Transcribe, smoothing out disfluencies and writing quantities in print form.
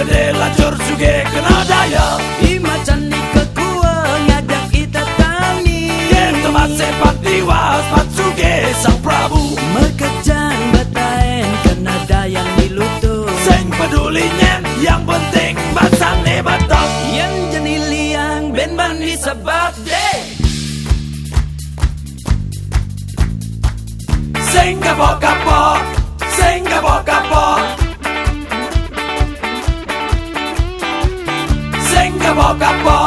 gede lacur suge kena daya Imacan ni kekua ngajak ita tani Yen tempat sepat diwas pat suge sang Prabu Mekejang bataen kena dayang nilutu Seng peduli nyen yang penting basane batok Yang jeni liang ben mani sabat deh Sing kapok-kapok, sing kapok-kapok Sing kapok-kapok